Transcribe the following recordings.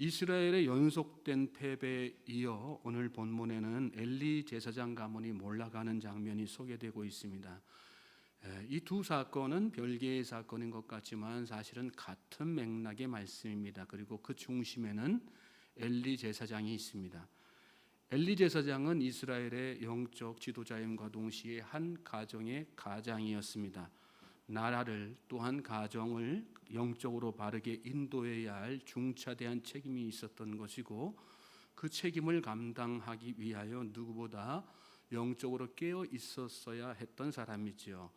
이스라엘의 연속된 패배에 이어 오늘 본문에는 엘리 제사장 가문이 몰락하는 장면이 소개되고 있습니다. 이 두 사건은 별개의 사건인 것 같지만 사실은 같은 맥락의 말씀입니다. 그리고 그 중심에는 엘리 제사장이 있습니다. 엘리 제사장은 이스라엘의 영적 지도자임과 동시에 한 가정의 가장이었습니다. 나라를 또한 가정을 영적으로 바르게 인도해야 할 중차대한 책임이 있었던 것이고, 그 책임을 감당하기 위하여 누구보다 영적으로 깨어 있었어야 했던 사람이지요.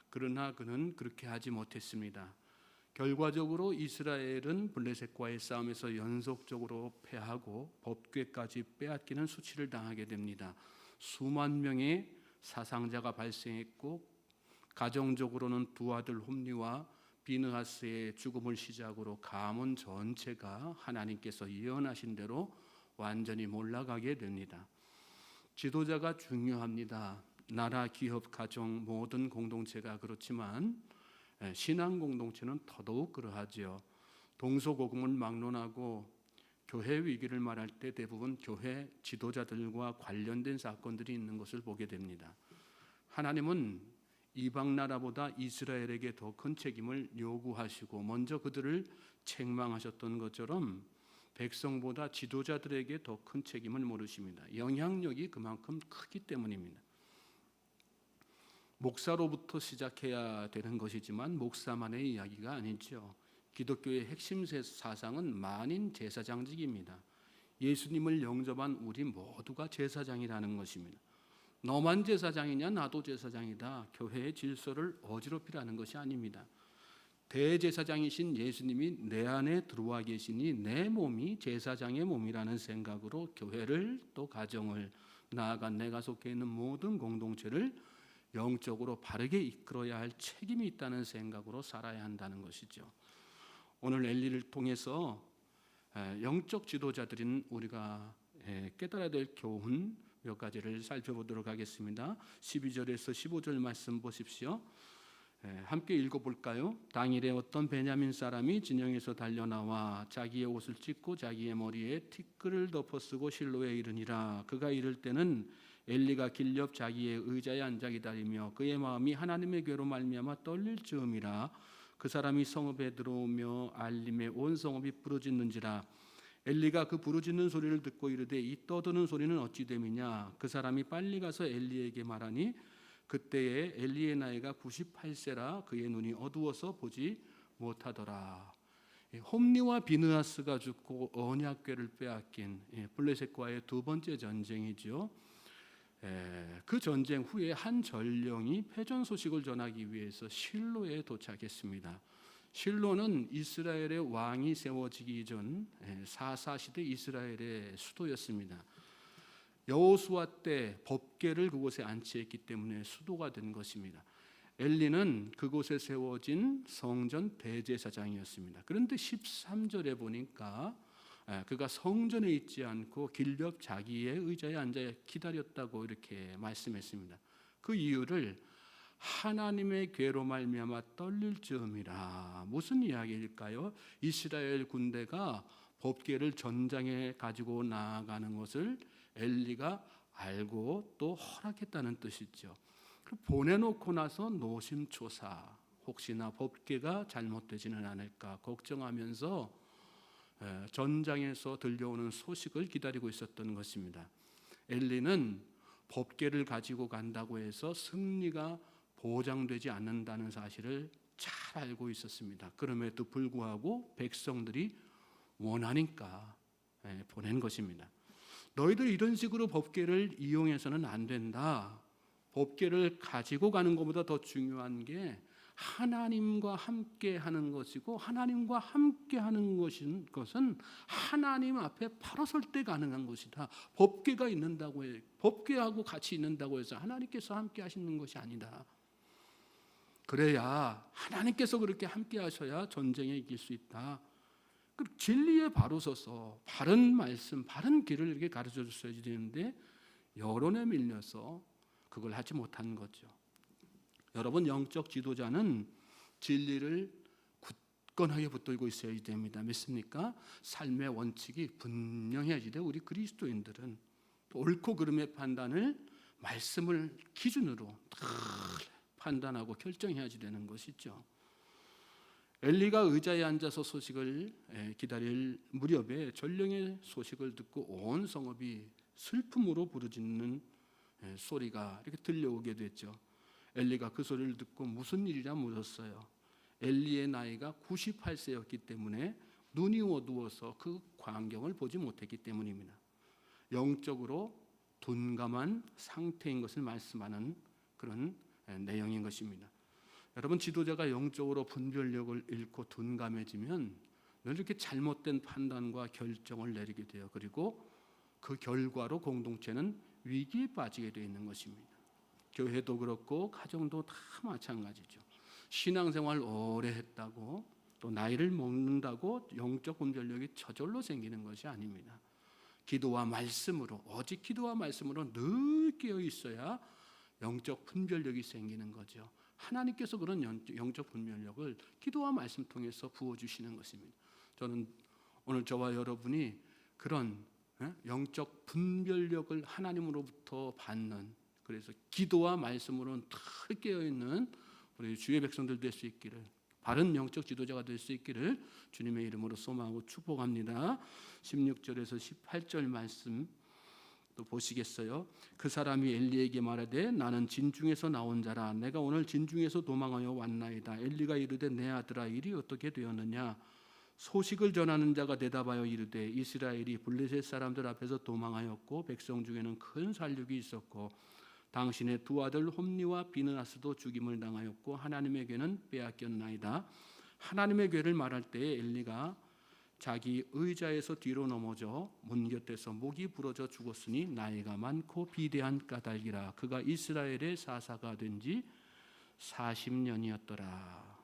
그러나 그는 그렇게 하지 못했습니다. 결과적으로 이스라엘은 블레셋과의 싸움에서 연속적으로 패하고 법궤까지 빼앗기는 수치를 당하게 됩니다. 수만 명의 사상자가 발생했고, 가정적으로는 두 아들 홈리와 비느하스의 죽음을 시작으로 가문 전체가 하나님께서 예언하신 대로 완전히 몰락하게 됩니다. 지도자가 중요합니다. 나라, 기업, 가정 모든 공동체가 그렇지만 신앙 공동체는 더더욱 그러하지요. 동서고금을 막론하고 교회 위기를 말할 때 대부분 교회 지도자들과 관련된 사건들이 있는 것을 보게 됩니다. 하나님은 이방 나라보다 이스라엘에게 더 큰 책임을 요구하시고 먼저 그들을 책망하셨던 것처럼 백성보다 지도자들에게 더 큰 책임을 물으십니다. 영향력이 그만큼 크기 때문입니다. 목사로부터 시작해야 되는 것이지만 목사만의 이야기가 아니죠. 기독교의 핵심 사상은 만인 제사장직입니다. 예수님을 영접한 우리 모두가 제사장이라는 것입니다. 너만 제사장이냐, 나도 제사장이다. 교회의 질서를 어지럽히라는 것이 아닙니다. 대제사장이신 예수님이 내 안에 들어와 계시니 내 몸이 제사장의 몸이라는 생각으로 교회를, 또 가정을, 나아가 내가 속해 있는 모든 공동체를 영적으로 바르게 이끌어야 할 책임이 있다는 생각으로 살아야 한다는 것이죠. 오늘 엘리를 통해서 영적 지도자들인 우리가 깨달아야 될 교훈 몇 가지를 살펴보도록 하겠습니다. 12절에서 15절 말씀 보십시오. 함께 읽어볼까요? 당일에 어떤 베냐민 사람이 진영에서 달려나와 자기의 옷을 찢고 자기의 머리에 티끌을 덮어쓰고 실로에 이르니라. 그가 이를 때는 엘리가 길 옆 자기의 의자에 앉아 기다리며 그의 마음이 하나님의 괴로 말미암아 떨릴 즈음이라. 그 사람이 성읍에 들어오며 알림에 온 성읍이 부르짖는지라. 엘리가 그 부르짖는 소리를 듣고 이르되 이 떠드는 소리는 어찌 됨이냐. 그 사람이 빨리 가서 엘리에게 말하니 그때에 엘리의 나이가 98세라 그의 눈이 어두워서 보지 못하더라. 홈리와 비느하스가 죽고 언약궤를 빼앗긴 블레셋과의 두 번째 전쟁이죠. 그 전쟁 후에 한 전령이 패전 소식을 전하기 위해서 실로에 도착했습니다. 실로는 이스라엘의 왕이 세워지기 전 사사시대 이스라엘의 수도였습니다. 여호수아 때 법궤를 그곳에 안치했기 때문에 수도가 된 것입니다. 엘리는 그곳에 세워진 성전 대제사장이었습니다. 그런데 13절에 보니까 그가 성전에 있지 않고 길 옆 자기의 의자에 앉아 기다렸다고 이렇게 말씀했습니다. 그 이유를 하나님의 괴로 말미암아 떨릴 즈음이라. 무슨 이야기일까요? 이스라엘 군대가 법궤를 전장에 가지고 나아가는 것을 엘리가 알고 또 허락했다는 뜻이죠. 보내놓고 나서 노심초사, 혹시나 법궤가 잘못되지는 않을까 걱정하면서 전장에서 들려오는 소식을 기다리고 있었던 것입니다. 엘리는 법궤를 가지고 간다고 해서 승리가 보장되지 않는다는 사실을 잘 알고 있었습니다. 그럼에도 불구하고 백성들이 원하니까 보낸 것입니다. 너희들 이런 식으로 법궤를 이용해서는 안 된다. 법궤를 가지고 가는 것보다 더 중요한 게 하나님과 함께 하는 것이고, 하나님과 함께 하는 것은 하나님 앞에 바로 설 때 가능한 것이다. 법궤가 있는다고 해, 법궤하고 같이 있는다고 해서 하나님께서 함께 하시는 것이 아니다. 그래야 하나님께서 그렇게 함께 하셔야 전쟁에 이길 수 있다. 진리에 바로 서서 바른 말씀, 바른 길을 이렇게 가르쳐 줬어야 되는데 여론에 밀려서 그걸 하지 못한 거죠. 여러분, 영적 지도자는 진리를 굳건하게 붙들고 있어야 됩니다. 믿습니까? 삶의 원칙이 분명해야지 돼. 우리 그리스도인들은 옳고 그름의 판단을 말씀을 기준으로 판단하고 결정해야지 되는 것이죠. 엘리가 의자에 앉아서 소식을 기다릴 무렵에 전령의 소식을 듣고 온 성읍이 슬픔으로 부르짖는 소리가 이렇게 들려오게 됐죠. 엘리가 그 소리를 듣고 무슨 일이라 물었어요. 엘리의 나이가 98세였기 때문에 눈이 어두워서 그 광경을 보지 못했기 때문입니다. 영적으로 둔감한 상태인 것을 말씀하는 그런 내용인 것입니다. 여러분, 지도자가 영적으로 분별력을 잃고 둔감해지면 늘 이렇게 잘못된 판단과 결정을 내리게 돼요. 그리고 그 결과로 공동체는 위기에 빠지게 되어 있는 것입니다. 교회도 그렇고 가정도 다 마찬가지죠. 신앙생활 오래 했다고 또 나이를 먹는다고 영적 분별력이 저절로 생기는 것이 아닙니다. 기도와 말씀으로, 오직 기도와 말씀으로 늘 깨어 있어야 영적 분별력이 생기는 거죠. 하나님께서 그런 영적 분별력을 기도와 말씀 통해서 부어주시는 것입니다. 저는 오늘 저와 여러분이 그런 영적 분별력을 하나님으로부터 받는, 그래서 기도와 말씀으로는 늘 깨어있는 우리 주의 백성들 될 수 있기를, 바른 영적 지도자가 될 수 있기를 주님의 이름으로 소망하고 축복합니다. 16절에서 18절 말씀 또 보시겠어요? 그 사람이 엘리에게 말하되 나는 진중에서 나온 자라. 내가 오늘 진중에서 도망하여 왔나이다. 엘리가 이르되 내 아들아, 일이 어떻게 되었느냐? 소식을 전하는 자가 대답하여 이르되 이스라엘이 블레셋 사람들 앞에서 도망하였고 백성 중에는 큰 살육이 있었고 당신의 두 아들 홈니와 비느하스도 죽임을 당하였고 하나님의 괴는 빼앗겼나이다. 하나님의 괴를 말할 때에 엘리가 자기 의자에서 뒤로 넘어져 문 곁에서 목이 부러져 죽었으니 나이가 많고 비대한 까닭이라. 그가 이스라엘의 사사가 된 지 40년이었더라.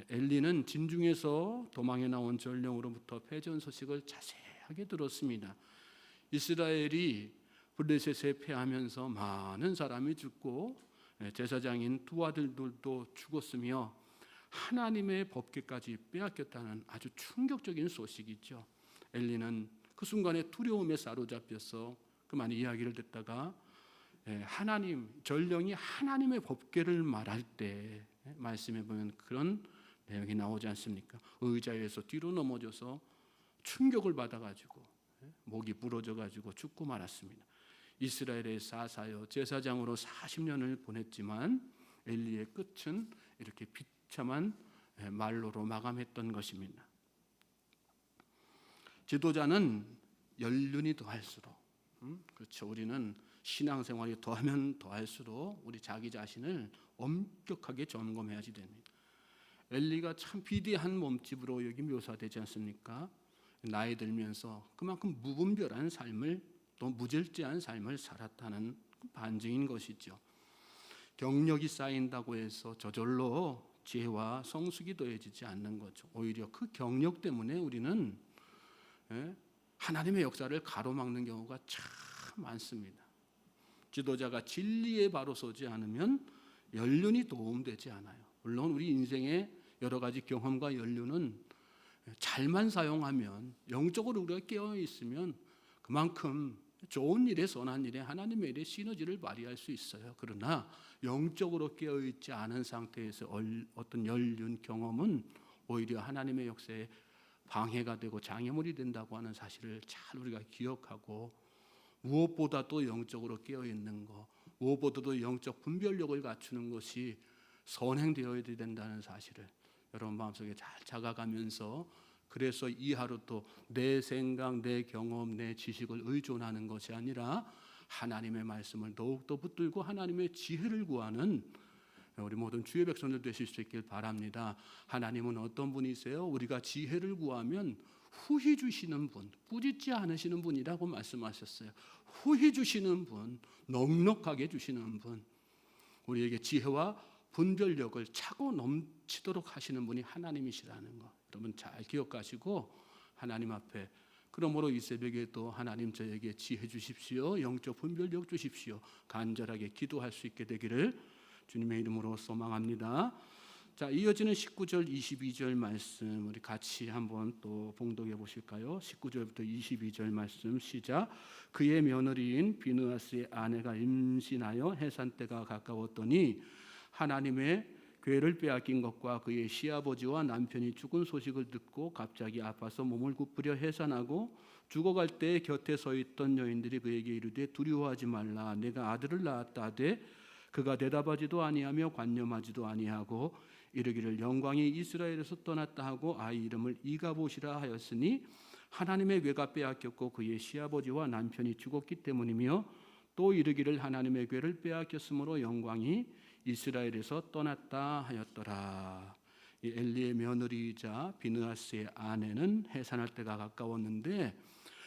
엘리는 진중에서 도망해 나온 전령으로부터 패전 소식을 자세하게 들었습니다. 이스라엘이 블레셋에 패하면서 많은 사람이 죽고 제사장인 두 아들들도 죽었으며 하나님의 법궤까지 빼앗겼다는 아주 충격적인 소식이죠. 엘리는 그 순간에 두려움에 사로잡혀서 그만 이야기를 듣다가 하나님, 전령이 하나님의 법궤를 말할 때 말씀해 보면 그런 내용이 나오지 않습니까? 의자에서 뒤로 넘어져서 충격을 받아가지고 목이 부러져가지고 죽고 말았습니다. 이스라엘의 사사여 제사장으로 40년을 보냈지만 엘리의 끝은 이렇게 비참한 말로로 마감했던 것입니다. 지도자는 연륜이 더할수록, 그렇죠, 우리는 신앙생활이 더하면 더할수록 우리 자기 자신을 엄격하게 점검해야지 됩니다. 엘리가 참 비대한 몸집으로 여기 묘사되지 않습니까? 나이 들면서 그만큼 무분별한 삶을, 또 무절제한 삶을 살았다는 반증인 것이죠. 경력이 쌓인다고 해서 저절로 지혜와 성숙이 더해지지 않는 거죠. 오히려 그 경력 때문에 우리는 하나님의 역사를 가로막는 경우가 참 많습니다. 지도자가 진리에 바로 서지 않으면 연륜이 도움되지 않아요. 물론 우리 인생의 여러 가지 경험과 연륜은 잘만 사용하면, 영적으로 우리가 깨어 있으면 그만큼 좋은 일에, 선한 일에, 하나님의 일에 시너지를 발휘할 수 있어요. 그러나 영적으로 깨어 있지 않은 상태에서 어떤 연륜 경험은 오히려 하나님의 역사에 방해가 되고 장애물이 된다고 하는 사실을 잘 우리가 기억하고, 무엇보다도 영적으로 깨어 있는 것, 무엇보다도 영적 분별력을 갖추는 것이 선행되어야 된다는 사실을 여러분 마음속에 잘 자각하면서, 그래서 이 하루도 내 생각, 내 경험, 내 지식을 의존하는 것이 아니라 하나님의 말씀을 더욱더 붙들고 하나님의 지혜를 구하는 우리 모든 주의 백성들 되실 수 있길 바랍니다. 하나님은 어떤 분이세요? 우리가 지혜를 구하면 후히 주시는 분, 꾸짖지 않으시는 분이라고 말씀하셨어요. 후히 주시는 분, 넉넉하게 주시는 분, 우리에게 지혜와 분별력을 차고 넘치도록 하시는 분이 하나님이시라는 것 여러분 잘 기억하시고, 하나님 앞에 그러므로 이 새벽에도 하나님 저에게 지혜 주십시오, 영적 분별력 주십시오 간절하게 기도할 수 있게 되기를 주님의 이름으로 소망합니다. 자, 이어지는 19절, 22절 말씀 우리 같이 한번 또 봉독해 보실까요? 19절부터 22절 말씀 시작. 그의 며느리인 비느하스의 아내가 임신하여 해산 때가 가까웠더니 하나님의 궤를 빼앗긴 것과 그의 시아버지와 남편이 죽은 소식을 듣고 갑자기 아파서 몸을 굽으려 해산하고 죽어갈 때 곁에 서 있던 여인들이 그에게 이르되 두려워하지 말라, 내가 아들을 낳았다 하되 그가 대답하지도 아니하며 관념하지도 아니하고 이르기를 영광이 이스라엘에서 떠났다 하고 아이 이름을 이가봇이라 하였으니 하나님의 궤가 빼앗겼고 그의 시아버지와 남편이 죽었기 때문이며 또 이르기를 하나님의 궤를 빼앗겼으므로 영광이 이스라엘에서 떠났다 하였더라. 이 엘리의 며느리이자 비느하스의 아내는 해산할 때가 가까웠는데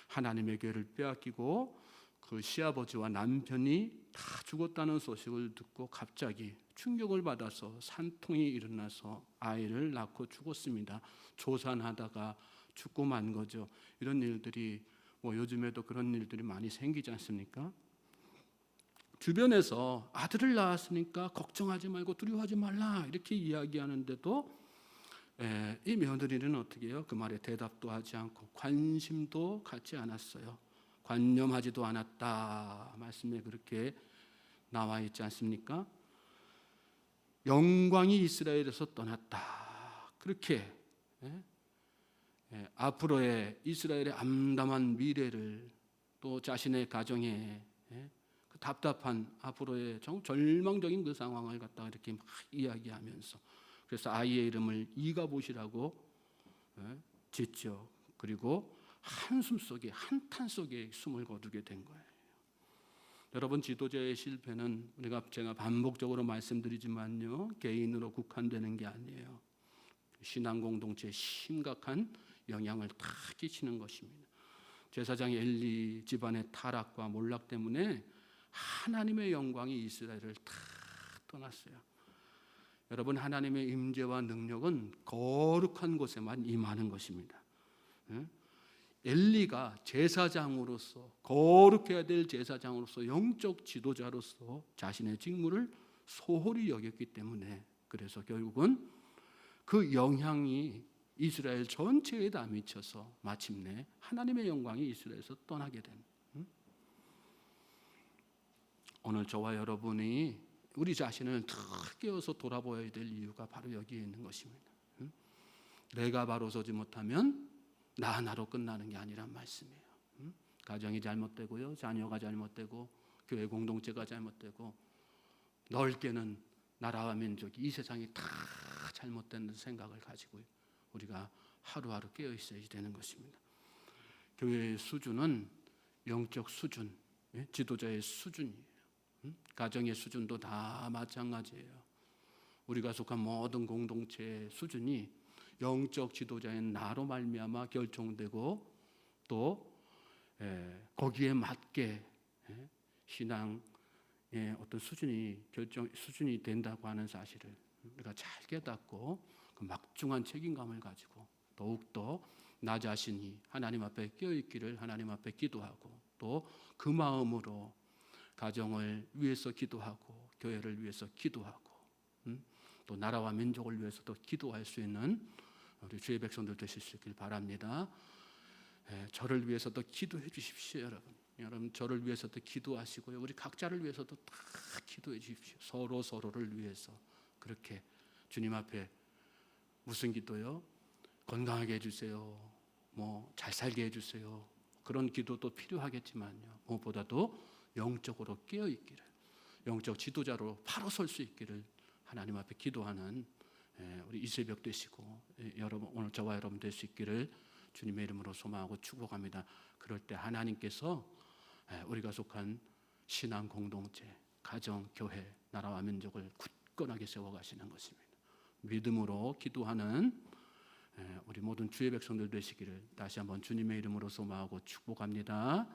하나님의 궤를 빼앗기고 그 시아버지와 남편이 다 죽었다는 소식을 듣고 갑자기 충격을 받아서 산통이 일어나서 아이를 낳고 죽었습니다. 조산하다가 죽고 만 거죠. 이런 일들이 요즘에도 그런 일들이 많이 생기지 않습니까? 주변에서 아들을 낳았으니까 걱정하지 말고 두려워하지 말라 이렇게 이야기하는데도 이 며느리는 어떻게 해요? 그 말에 대답도 하지 않고 관심도 갖지 않았어요. 관념하지도 않았다. 말씀에 그렇게 나와 있지 않습니까? 영광이 이스라엘에서 떠났다. 그렇게 앞으로의 이스라엘의 암담한 미래를 또 자신의 가정에 그 답답한 앞으로의 절망적인 그 상황을 갖다가 이렇게 막 이야기하면서 그래서 아이의 이름을 이가봇이라고 짓죠. 그리고 한숨 속에 한탄 속에 숨을 거두게 된 거예요. 여러분, 지도자의 실패는 제가 반복적으로 말씀드리지만요, 개인으로 국한되는 게 아니에요. 신앙 공동체에 심각한 영향을 다 끼치는 것입니다. 제사장 엘리 집안의 타락과 몰락 때문에 하나님의 영광이 이스라엘을 다 떠났어요. 여러분, 하나님의 임재와 능력은 거룩한 곳에만 임하는 것입니다. 엘리가 제사장으로서 거룩해야 될 제사장으로서 영적 지도자로서 자신의 직무를 소홀히 여겼기 때문에 그래서 결국은 그 영향이 이스라엘 전체에 다 미쳐서 마침내 하나님의 영광이 이스라엘에서 떠나게 된. 오늘 저와 여러분이 우리 자신을 탁 깨어서 돌아보아야 될 이유가 바로 여기에 있는 것입니다. 내가 바로 서지 못하면 나 하나로 끝나는 게 아니란 말씀이에요. 가정이 잘못되고요, 자녀가 잘못되고 교회 공동체가 잘못되고 넓게는 나라와 민족이 이 세상이 다 잘못된 생각을 가지고 우리가 하루하루 깨어 있어야 되는 것입니다. 교회의 수준은 영적 수준, 지도자의 수준이에요. 가정의 수준도 다 마찬가지예요. 우리가 속한 모든 공동체의 수준이 영적 지도자의 나로 말미암아 결정되고 또 거기에 맞게 신앙의 어떤 수준이 된다고 하는 사실을 우리가 잘 깨닫고 그 막중한 책임감을 가지고 더욱더 나 자신이 하나님 앞에 깨어있기를 하나님 앞에 기도하고 또 그 마음으로 가정을 위해서 기도하고 교회를 위해서 기도하고 또 나라와 민족을 위해서도 기도할 수 있는 우리 주의 백성들 되실 수 있길 바랍니다. 저를 위해서도 기도해 주십시오, 여러분. 여러분 저를 위해서도 기도하시고요. 우리 각자를 위해서도 다 기도해 주십시오. 서로를 위해서 그렇게 주님 앞에 무슨 기도요? 건강하게 해주세요. 잘 살게 해주세요. 그런 기도도 필요하겠지만요. 무엇보다도 영적으로 깨어있기를, 영적 지도자로 바로 설 수 있기를 하나님 앞에 기도하는 우리 이 새벽 되시고 여러분 오늘 저와 여러분 될 수 있기를 주님의 이름으로 소망하고 축복합니다. 그럴 때 하나님께서 우리가 속한 신앙 공동체, 가정, 교회, 나라와 민족을 굳건하게 세워가시는 것입니다. 믿음으로 기도하는 우리 모든 주의 백성들 되시기를 다시 한번 주님의 이름으로 소망하고 축복합니다.